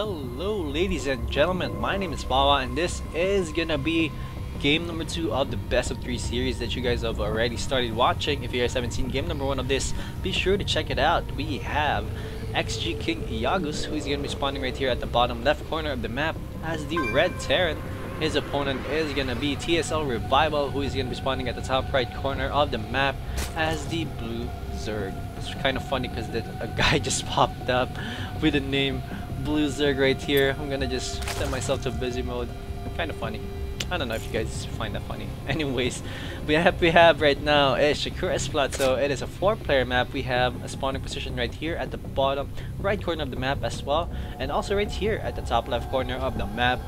Hello ladies and gentlemen, my name is Bawa and this is gonna be game number 2 of the best of 3 series that you guys have already started watching. If you guys haven't seen game number 1 of this, be sure to check it out. We have XG King Iaguz, who is gonna be spawning right here at the bottom left corner of the map as the red Terran. His opponent is gonna be TSL Revival, who is gonna be spawning at the top right corner of the map as the blue Zerg. It's kind of funny because a guy just popped up with the name Blue Zerg right here. I'm gonna just set myself to busy mode. Kind of funny. I don't know if you guys find that funny. Anyways, we have right now is Shakura's Plateau. It is a 4-player map. We have a spawning position right here at the bottom right corner of the map as well, and also right here at the top left corner of the map.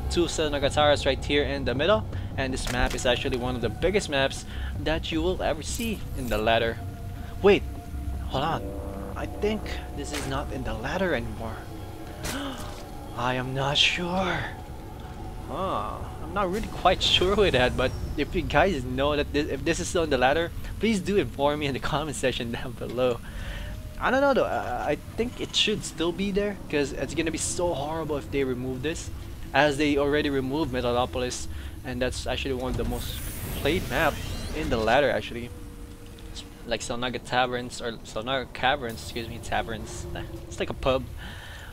2 Sonogataras right here in the middle, and this map is actually one of the biggest maps that you will ever see in the ladder. Wait, hold on. I think this is not in the ladder anymore. I am not sure. I'm not really quite sure with that, but if you guys know that if this is still in the ladder, please do inform me in the comment section down below. I don't know though, I think it should still be there because it's gonna be so horrible if they remove this, as they already removed Metalopolis, and that's actually one of the most played map in the ladder actually. Like Salnaga Taverns, or Salnaga Caverns, excuse me, taverns. It's like a pub.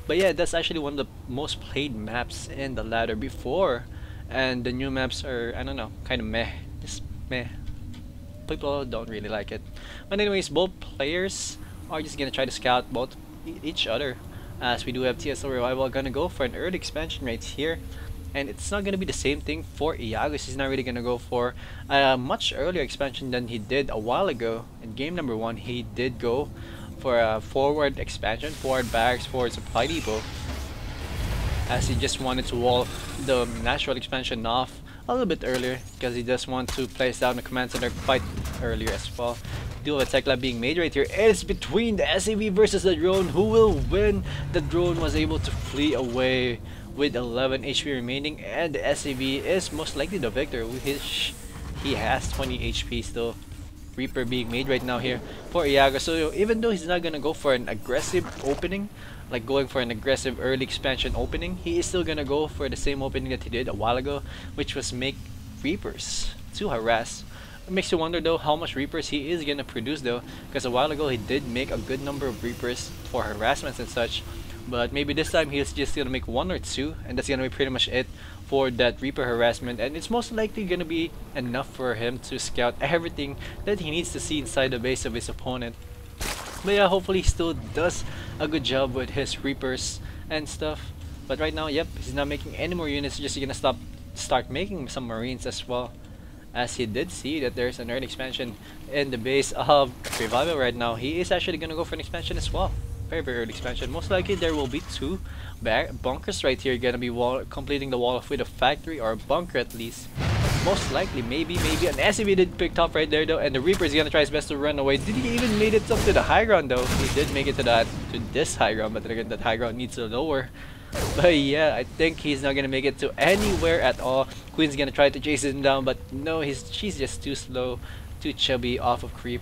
But yeah, that's actually one of the most played maps in the ladder before, and the new maps are, I don't know, kind of meh. Just meh. People don't really like it. But anyways, both players are just gonna try to scout both each other, as we do have TSL Revival gonna go for an early expansion right here. And it's not gonna be the same thing for Iaguz. He's not really gonna go for a much earlier expansion than he did a while ago. In game number 1, he did go for a forward expansion, forward barracks, forward supply depot, as he just wanted to wall the natural expansion off a little bit earlier because he just want to place down the command center quite earlier as well. Deal with a tech lab being made right here. It's between the SAV versus the drone. Who will win? The drone was able to flee away with 11 HP remaining, and the SAV is most likely the victor. He has 20 HP still. Reaper being made right now here for Iaguz. So even though he's not gonna go for an aggressive opening, like going for an aggressive early expansion opening, he is still gonna go for the same opening that he did a while ago, which was make Reapers to harass. It makes you wonder though how much Reapers he is gonna produce though, because a while ago he did make a good number of Reapers for harassments and such. But maybe this time he's just gonna make 1 or 2, and that's gonna be pretty much it for that Reaper harassment, and it's most likely gonna be enough for him to scout everything that he needs to see inside the base of his opponent. But yeah, hopefully he still does a good job with his Reapers and stuff. But right now, yep, he's not making any more units, just gonna start making some Marines as well, as he did see that there's an early expansion in the base of Revival right now. He is actually gonna go for an expansion as well. Very early expansion. Most likely there will be 2 bunkers right here, gonna be completing the wall with a factory or a bunker at least. Most likely, maybe an SCV did pick up right there though, and the Reaper is gonna try his best to run away. Did he even made it up to the high ground though? He did make it to this high ground, but then again that high ground needs to lower. But yeah, I think he's not gonna make it to anywhere at all. Queen's gonna try to chase him down, but no, she's just too slow, too chubby off of creep.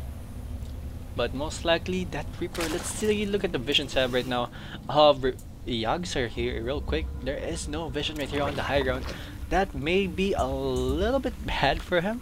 But most likely that Reaper, let's see, look at the vision tab right now of Iaguz here real quick. There is no vision right here on the high ground. That may be a little bit bad for him.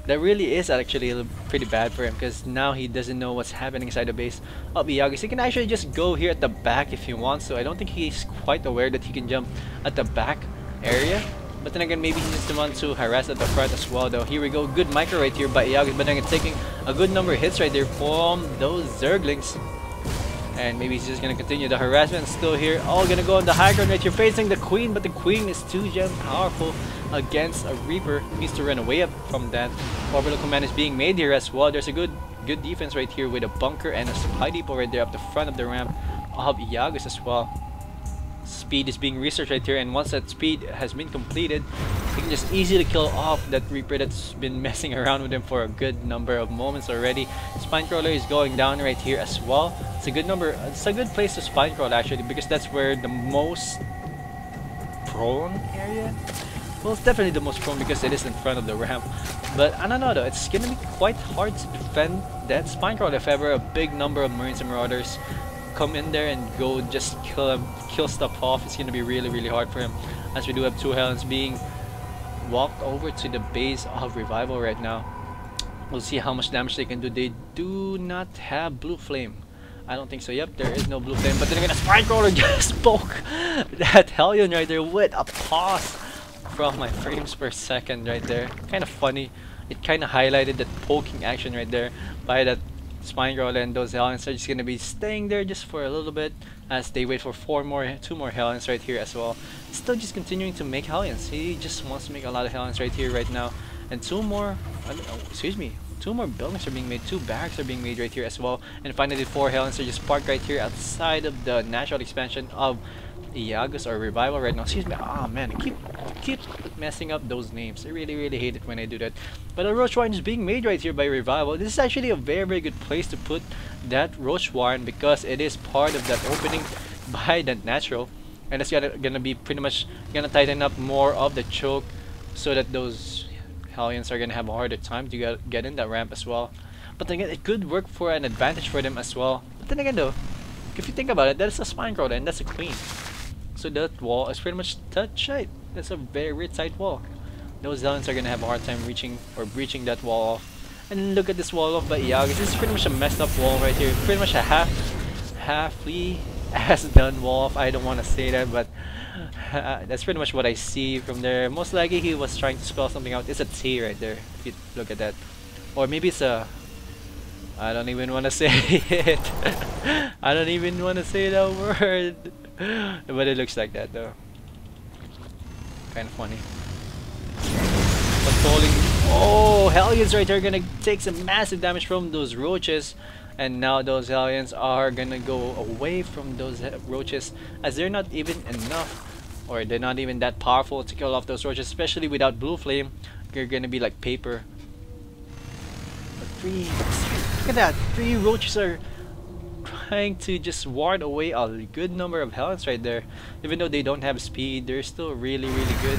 That really is actually pretty bad for him, because now he doesn't know what's happening inside the base of Iaguz. He can actually just go here at the back if he wants to. I don't think he's quite aware that he can jump at the back area. But then again, maybe he just wants to harass at the front as well though. Here we go, good micro right here by Iaguz, but then again taking a good number of hits right there from those Zerglings. And maybe he's just gonna continue the harassment still here. All gonna go on the high ground right here, facing the Queen, but the Queen is too powerful against a Reaper. He needs to run away up from that. Orbital command is being made here as well. There's a good defense right here with a bunker and a supply depot right there up the front of the ramp of Iaguz as well. Speed is being researched right here, and once that speed has been completed, he can just easily kill off that Reaper that's been messing around with him for a good number of moments already. Spinecrawler is going down right here as well. It's a good place to spinecrawl actually, because that's where the most prone area. Well, it's definitely the most prone because it is in front of the ramp. But I don't know though, it's gonna be quite hard to defend that spinecrawler if ever a big number of Marines and Marauders come in there and go just kill stuff off, it's gonna be really hard for him, as we do have 2 Helens being walked over to the base of Revival right now. We'll see how much damage they can do. They do not have Blue Flame. I don't think so. Yep, there is no Blue Flame. But then again, a Spine Crawler just spoke that Hellion right there with a pause from my frames per second right there. Kind of funny. It kind of highlighted that poking action right there by that Spine Crawler, and those Hellions are just going to be staying there just for a little bit as they wait for 2 more Hellions right here as well. Still just continuing to make Hellions. He just wants to make a lot of Hellions right here right now. And 2 more, excuse me, 2 more buildings are being made, 2 barracks are being made right here as well. And finally 4 Hellions are just parked right here outside of the natural expansion of Iaguz or Revival right now. Excuse me. Oh man, I keep messing up those names. I really hate it when I do that. But a Roach Warren is being made right here by Revival. This is actually a very good place to put that Roach Warren, because it is part of that opening by that natural, and it's gonna be pretty much gonna tighten up more of the choke, so that those Hellions are gonna have a harder time to get in that ramp as well. But then again, it could work for an advantage for them as well. But then again though, if you think about it, that's a Spine Crawler and that's a Queen. So that wall is pretty much tight. That's a very tight wall. Those Hellions are gonna have a hard time reaching or breaching that wall off. And look at this wall off by Iaguz. This is pretty much a messed up wall right here. Pretty much a halfly as done wall off. I don't want to say that, but that's pretty much what I see from there. Most likely he was trying to spell something out. It's a T right there, if you look at that. Or maybe it's a... I don't even want to say it. I don't even want to say that word. But it looks like that though. Kind of funny. Patrolling. Oh, Hellions right there gonna take some massive damage from those roaches. And now those Hellions are gonna go away from those roaches, as they're not even enough, or they're not even that powerful to kill off those roaches, especially without Blue Flame. They're gonna be like paper. But look at that, 3 roaches are trying to just ward away a good number of Hellions right there. Even though they don't have speed, they're still really good.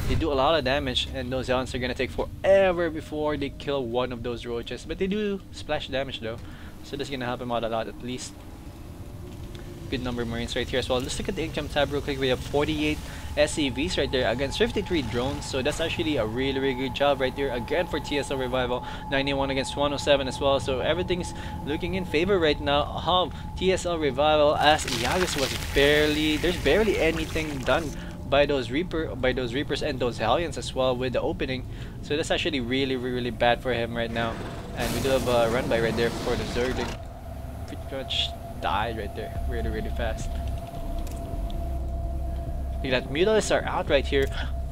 They do a lot of damage, and those Hellions are gonna take forever before they kill one of those roaches. But they do splash damage though, so that's gonna help them out a lot at least. Good number of Marines right here as well. Let's look at the income tab real quick. We have 48 SCVs right there against 53 drones, so that's actually a really good job right there again for TSL Revival. 91 against 107 as well, so everything's looking in favor right now of TSL Revival, as Iaguz was there's barely anything done by those Reapers and those Hellions as well with the opening. So that's actually really bad for him right now. And we do have a run by right there for the Zerg. Pretty much died right there really fast. Look at that, Mutalisks are out right here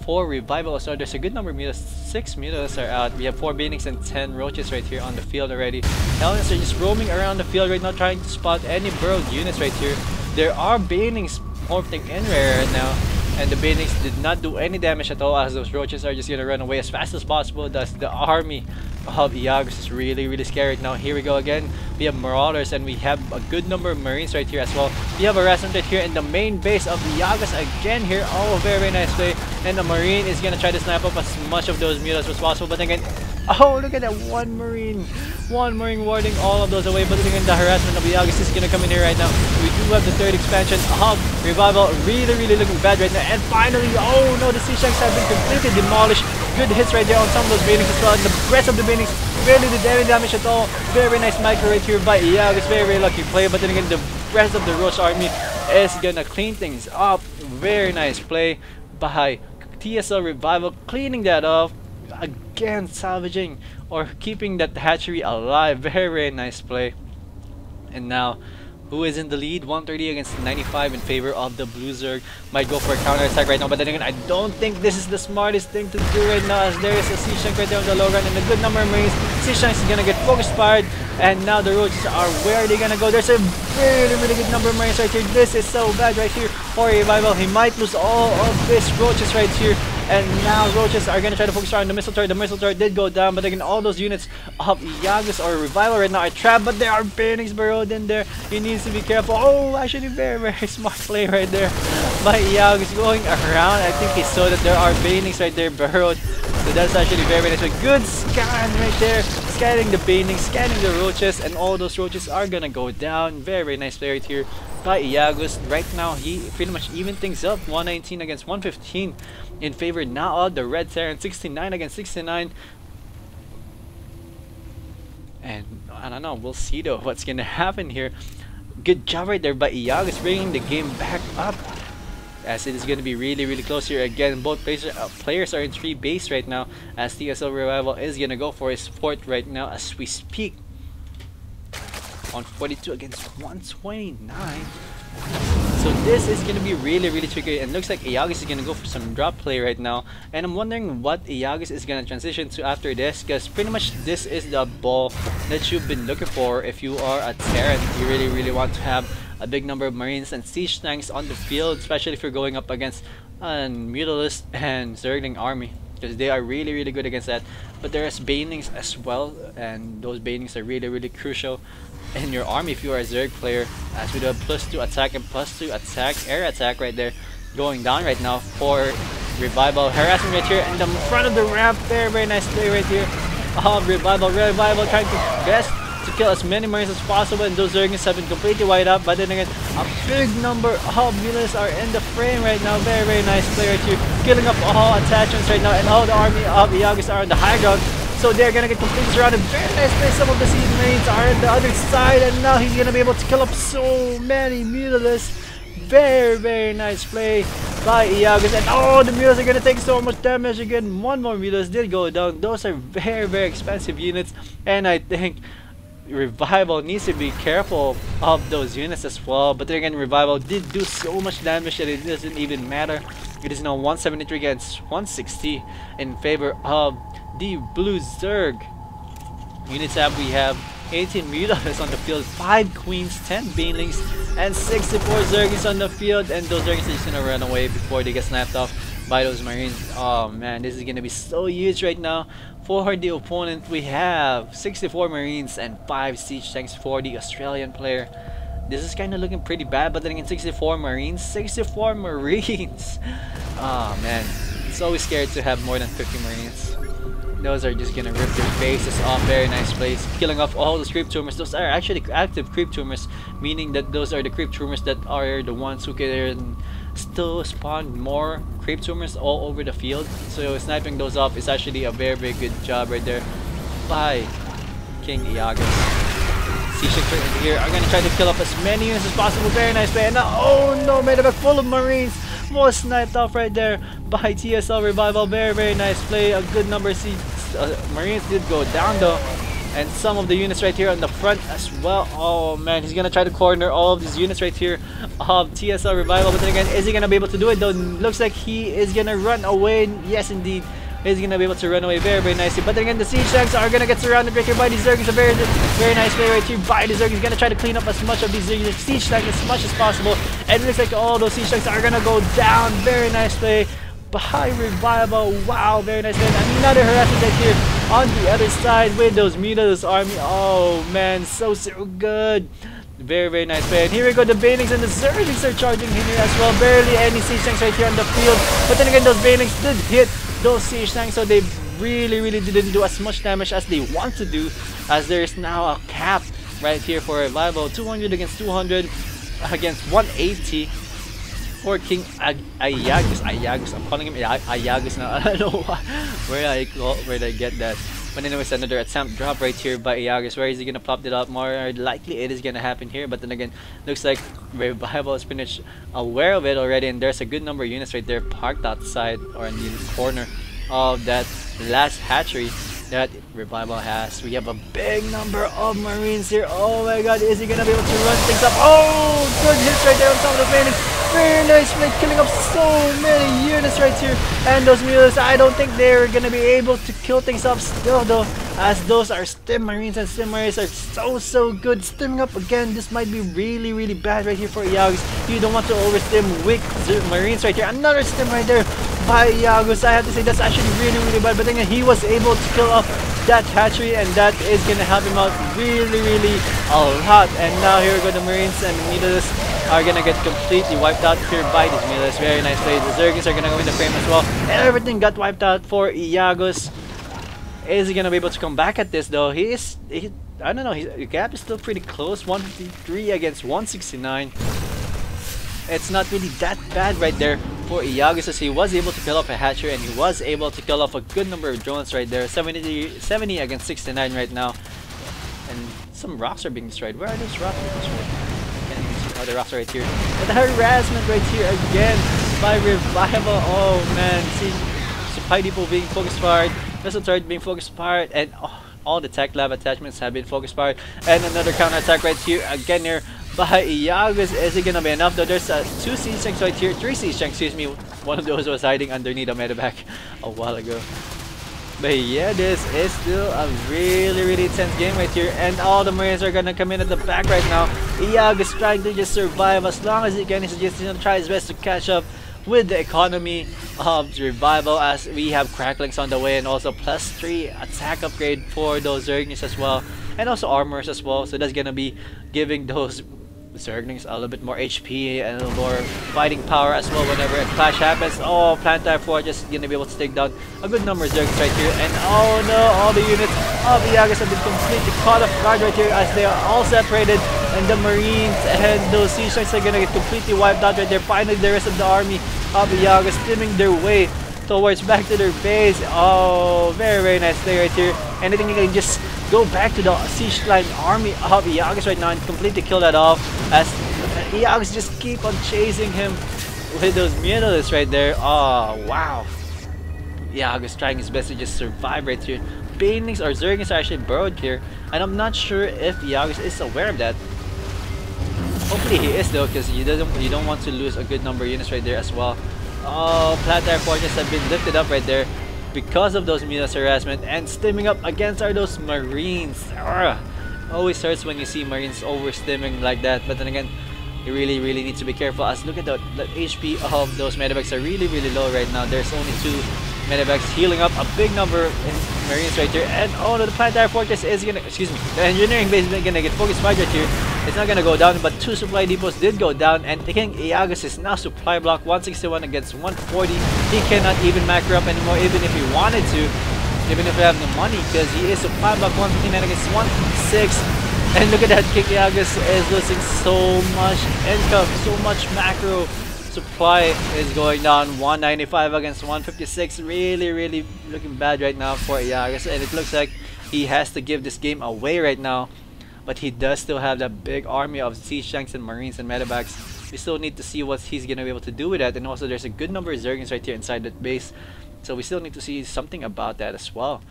for Revival. So there's a good number of Mutalisks. 6 Mutalisks are out. We have 4 Banings and 10 Roaches right here on the field already. Hellions are just roaming around the field right now, trying to spot any burrowed units right here. There are Banings morphing in rare right now, and the Banings did not do any damage at all, as those Roaches are just gonna run away as fast as possible. Thus the army of Iaguz is really scary right now. Here we go again. We have Marauders, and we have a good number of Marines right here as well. We have a Harassment right here in the main base of Iaguz again here. Oh, very nice play. And the Marine is gonna try to snipe up as much of those Mutalisks as possible. But again, oh, look at that, one Marine warding all of those away. But again, the Harassment of Iaguz is gonna come in here right now. We do have the 3rd expansion of Revival, really looking bad right now. And finally, oh no, the Sea Shanks have been completely demolished. Good hits right there on some of those Banings as well. And the rest of the Banings barely did any damage at all. Very nice micro right here by Iaguz. Very lucky play. But then again, the rest of the Roach army is gonna clean things up. Very nice play by TSL Revival, cleaning that off. Again, salvaging or keeping that hatchery alive. Very nice play. And now, who is in the lead? 130 against 95 in favor of the Blue Zerg. Might go for a counter attack right now, but then again, I don't think this is the smartest thing to do right now, as there is a Sea Shank right there on the low ground and a good number of Marines. Sea Shank is gonna get focus fired, and now the Roaches are where are they gonna go? There's a really good number of Marines right here. This is so bad right here for Revival. He might lose all of this Roaches right here. And now Roaches are gonna try to focus on the missile turret. The missile turret did go down, but again, all those units of Iaguz or Revival right now are trapped, but there are Banings burrowed in there. He needs to be careful. Oh, actually very smart play right there by Iaguz going around. I think he saw that there are Banings right there burrowed. So that's actually very nice. A good scan right there. scanning the banelings, scanning the roaches, and all those roaches are gonna go down. Very, very nice play right here by Iaguz. Right now, he pretty much evened things up. 119 against 115 in favor now of the red Terran. 69 against 69. And I don't know, we'll see though what's gonna happen here. Good job right there by Iaguz, bringing the game back up, as it is going to be really, really close here. Again, both players are in 3 base right now, as TSL Revival is going to go for his 4th right now as we speak. On 42 against 129. So this is going to be really, really tricky, and looks like Iaguz is going to go for some drop play right now. And I'm wondering what Iaguz is going to transition to after this, because pretty much this is the ball that you've been looking for if you are a Terran. You really, really want to have a big number of Marines and Siege tanks on the field, especially if you're going up against a Mutalist and Zergling army, because they are really, really good against that. But there's Banelings as well, and those Banelings are really, really crucial in your army if you are a Zerg player, as we do a +2 attack and +2 attack, air attack right there, going down right now for Revival. Harassment right here in the front of the ramp. Very, very nice play right here. Revival trying to best to kill as many Marines as possible, and those Zergings have been completely wiped out. But then again, a big number of units are in the frame right now. Very, very nice play right here, killing up all attachments right now, and all the army of Iaguz are on the high ground. So they're gonna get completely surrounded. Very nice play. Some of the Siege Marines are on the other side, and now he's gonna be able to kill up so many Mutalists. Very, very nice play by Iaguz. And oh, the Mutalists are gonna take so much damage again. One more Mutalist did go down. Those are very, very expensive units, and I think Revival needs to be careful of those units as well. But then again, Revival did do so much damage that it doesn't even matter. It is now 173 against 160 in favor of the blue Zerg. Units tab, we have 18 Mutalists on the field, 5 Queens, 10 Banelings, and 64 Zergings on the field. And those Zergings are just gonna run away before they get snapped off by those Marines. Oh man, this is gonna be so huge right now. For the opponent, we have 64 Marines and 5 Siege Tanks for the Australian player. This is kind of looking pretty bad, but then again, 64 Marines. 64 Marines! Oh man, it's always scary to have more than 50 Marines. Those are just gonna rip their faces off. Very nice plays, killing off all those creep tumors. Those are actually active creep tumors, meaning that those are the creep tumors that are the ones who can still spawn more creep tumors all over the field. So sniping those off is actually a very, very good job right there by King Iaguz. Siege right here are gonna try to kill off as many units as possible. Very nice play. And now, oh no, medevac full of Marines was sniped off right there by TSL Revival. Very, very nice play. A good number of Marines did go down though, and some of the units right here on the front as well. Oh man, he's gonna try to corner all of these units right here of TSL Revival. But then again, is he gonna be able to do it though? Looks like he is gonna run away. Yes indeed, he's gonna be able to run away very, very nicely. But then again, the Siege Tanks are gonna get surrounded right here by these Zergings. A very, very nice play right here by the Zergings. He's gonna try to clean up as much of these Siege Tanks as much as possible, and it looks like all those Siege Tanks are gonna go down. Very nice play by Revival. Wow, very nice play. Another harassment right here on the other side with those Mutalist army. Oh man, so good. Very, very nice play. And here we go, the Banelings and the Zerglings are charging in here as well. Barely any Siege Tanks right here on the field. But then again, those Banelings did hit those Siege Tanks, so they really, really didn't do as much damage as they want to do, as there is now a cap right here for Revival. 200 against 200 against 180 for King Iaguz. I'm calling him Iaguz now. I don't know why. Where did I get that? But anyways, another attempt drop right here by Iaguz. Where is he gonna plop it up? More likely it is gonna happen here, but then again, looks like Revival is pretty much aware of it already, and there's a good number of units right there parked outside or in the corner of that last hatchery that Revival has. We have a big number of Marines here. Oh my god, is he gonna be able to run things up? Oh, good hits right there on some of the Banelings. Very nice play, killing up so many units right here. And those Mutalists, I don't think they're gonna be able to kill things off still though, as those are Stim Marines, and Stim Marines are so good. Stimming up again, this might be really, really bad right here for Iaguz. You don't want to overstim weak Marines right here. Another Stim right there by Iaguz. I have to say that's actually really, really bad, but then he was able to kill off that hatchery, and that is gonna help him out really, really a lot. And now here go the Marines, and the Mutalists are gonna get completely wiped out here by these Mutalists. Very nice play. The Zergings are gonna go in the frame as well, and everything got wiped out for Iaguz. Is he gonna be able to come back at this though? I don't know, the gap is still pretty close. 153 against 169. It's not really that bad right there for Iaguz, as he was able to kill off a hatcher and he was able to kill off a good number of drones right there. 70 against 69 right now. And some rocks are being destroyed. Where are those rocks being destroyed? Can't even see. Oh, the rocks are right here. And the harassment right here again by Revival. Oh man, see supply depot being focus fired, missile turret being focus fired, and all the tech lab attachments have been focus fired. And another counter attack right here again here by Iaguz. Is it gonna be enough though? There's 2 siege tanks right here, 3 siege tanks, excuse me. One of those was hiding underneath a medevac a while ago. But yeah, this is still a really tense game right here, and all the Marines are gonna come in at the back right now. Iaguz trying to just survive as long as he can. He's just gonna try his best to catch up with the economy of Revival, as we have cracklings on the way, and also +3 attack upgrade for those Zerglings as well, and also armors as well. So that's gonna be giving those Zerglings a little bit more HP and a little more fighting power as well whenever a clash happens. Oh, Planetary Fortress is gonna be able to take down a good number of Zerglings right here, and oh no, all the units of Iaguz have been completely caught off guard right here as they are all separated, and the Marines and those siege tanks are gonna get completely wiped out right there. Finally, the rest of the army of Iaguz steaming their way towards back to their base. Oh, very nice play right here. Anything you can just go back to the siege line army of Iaguz right now and completely kill that off, as Iaguz just keep on chasing him with those mutalisks right there. Oh wow, Iaguz trying his best to just survive right here. Banelings or Zerglings are actually burrowed here, and I'm not sure if Iaguz is aware of that. Hopefully he is though, because you don't want to lose a good number of units right there as well. Oh, Planetary Fortress have been lifted up right there because of those Midas harassment, and stimming up against are those Marines. Urgh. Always hurts when you see Marines over stimming like that, but then again, you really need to be careful, as look at the HP of those medevacs are really low right now. There's only 2 medevacs healing up a big number in Marines right here, and oh no, the Planetary Fortress is gonna, excuse me, the engineering base is gonna get focused fired right here. It's not gonna go down, but 2 supply depots did go down, and I think Iaguz is now supply block 161 against 140. He cannot even macro up anymore, even if he wanted to, even if we have the money, because he is supply block 159 against 106. And look at that kick, Iaguz is losing so much income, so much macro. Supply is going down 195 against 156. Really looking bad right now for Iaguz, and it looks like he has to give this game away right now. But he does still have that big army of siege tanks and Marines and medevacs. We still need to see what he's gonna be able to do with that, and also there's a good number of Zerglings right here inside that base, so we still need to see something about that as well.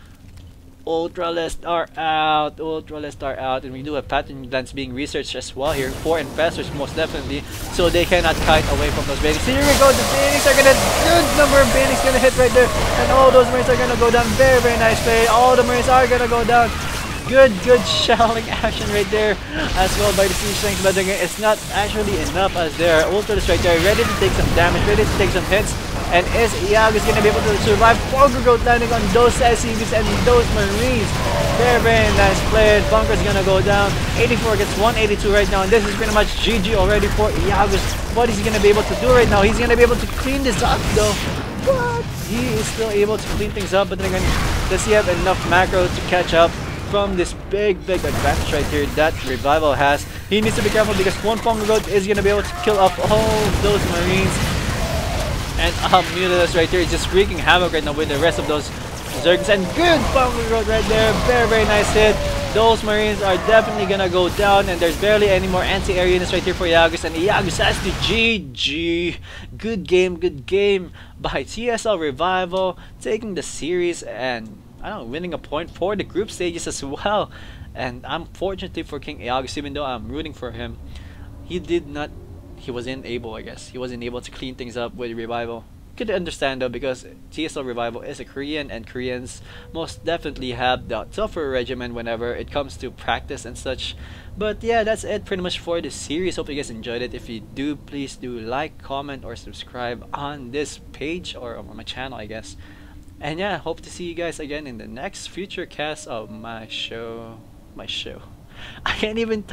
Ultralists are out, and we do have pattern glands being researched as well here for infestors, most definitely, so they cannot kite away from those banelings. Here we go, the banelings are gonna, good number of banelings gonna hit right there, and all those Marines are gonna go down. Very nice play. All the Marines are gonna go down. Good shelling action right there as well by the siege tanks, but again, it's not actually enough, as there are ultralists right there ready to take some damage, ready to take some hits. And is Iaguz gonna be able to survive? Bunker Growth landing on those SCVs and those Marines. Very nice play. Bunker's gonna go down. 84 against 182 right now, and this is pretty much GG already for Iaguz. What is he gonna be able to do right now? He's gonna be able to clean this up though. What? He is still able to clean things up, but then again, does he have enough macro to catch up from this big advantage right here that Revival has? He needs to be careful, because one Bunker Growth is gonna be able to kill off all those Marines. And Mutalisks right there is just wreaking havoc right now with the rest of those Zergs, and good Bunker Growth right there. Very nice hit. Those Marines are definitely gonna go down, and there's barely any more anti-air units right here for Iaguz, and Iaguz has the GG. Good game by TSL Revival, taking the series and I don't know, winning a point for the group stages as well. And I'm fortunate for King Iaguz, even though I'm rooting for him. He wasn't able, I guess. He wasn't able to clean things up with Revival. Could understand though, because TSL Revival is a Korean, and Koreans most definitely have the tougher regimen whenever it comes to practice and such. But yeah, that's it pretty much for this series. Hope you guys enjoyed it. If you do, please do like, comment, or subscribe on this page, or on my channel, I guess. And yeah, hope to see you guys again in the next future cast of my show. I can't even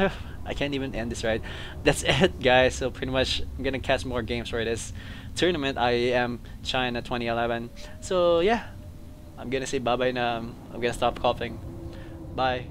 end this right. That's it, guys. So pretty much I'm gonna cast more games for this tournament, IEM China 2011. So yeah, I'm gonna say bye bye now. I'm gonna stop coughing. Bye.